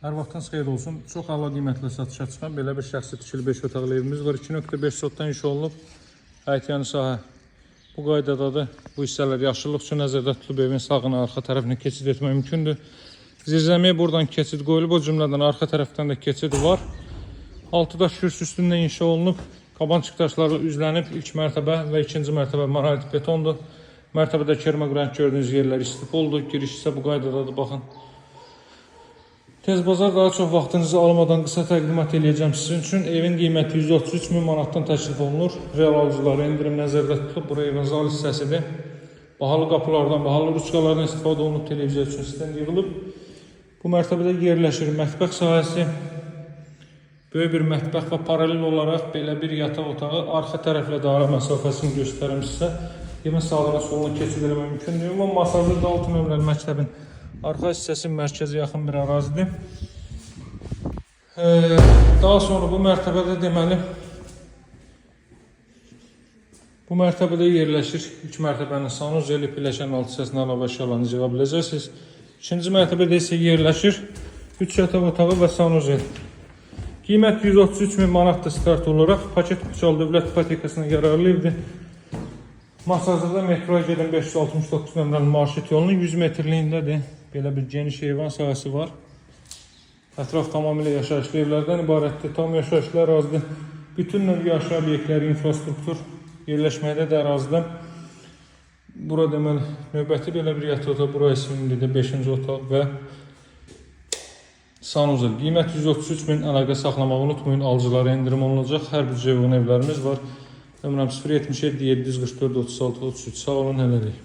Hər vaxtınız xeyir olsun. Çox əla qiymətlə satışa çıxan belə bir şəxsi tikili 5 otaqlı evimiz var. 2.5 sotdan iş olunub. Həyətyanı sahə bu qaydadadır. Bu hissələr yaşıllıq üçün nəzərdə tutulub. Evin sağına, arxa tərəfinə keçid etmək mümkündür. Zirzəmiyə buradan keçid qoyulub. O cümlədən arxa tərəfdən də keçid var. 6 daş kürsü üstündə inşa olunub. Qabançıq daşları üzlənib. İlk mərtəbə və ikinci mərtəbə monolit betondur. Mərtəbədə kermoqrant gördüyünüz yerlər istifoldur. Giriş isə bu qaydadadır. Baxın. Tez bazar daha çox vaxtınızı almadan qısa təqdimat eləyəcəm sizin üçün. Evin qiyməti 133 min manatdan təklif olunur. Real alıcılara endirim nəzərdə tutulub. Buraya evin zal hissəsidir. Bahalı qapılardan, bahalı ruçkalardan istifadə olunub, televiziya üçün sistem yığılıb. Bu mərtəbədə yerləşir mətbəx sahəsi. Böyük bir mətbəx və paralel olaraq belə bir yataq otağı. Arxa tərəflə də ara məsafəsini göstərim sizə. Evin sağına soluna keçid eləmək mümkündür. Ümumi masajlı da 6 nömrəli məktəbin arxa hissəsi mərkəzə yaxın bir ərazidir. Daha sonra bu mərtəbədə deməli, bu mərtəbədə yerləşir. 3 mərtəbənin sanuzeli, pilləkənin alt hissəsində əlavə əşyalarını yığa biləcəksiniz. İkinci mərtəbədə isə yerləşir 3 yataq otağı və sanuzel. Qiymət 133 min manatdır start olaraq. Paket Puçal dövlət ipotekasına yararlı evdir. Masazırda metroya gedən 569 nömrəli marşrut yolunun 100 metrliyindədir. Belə bir geniş heyvan sahəsi var. Ətraf tamamilə yaşayışlı evlərdən ibarətdir. Tam yaşayışlı ərazidir. Bütün növ yaşayış obyektləri, infrastruktur yerləşməkdə də ərazidə. Bura deməli növbəti belə bir yataq otağı, bura ismində 5-ci otaq və sanuzel. Qiymət 133 min, əlaqə saxlamağı unutmayın. Alıcılara endirim olunacaq. Hər bir cəvun evlərimiz var. Nömrəm 077 744 36 33. Sağ olun, hələlik.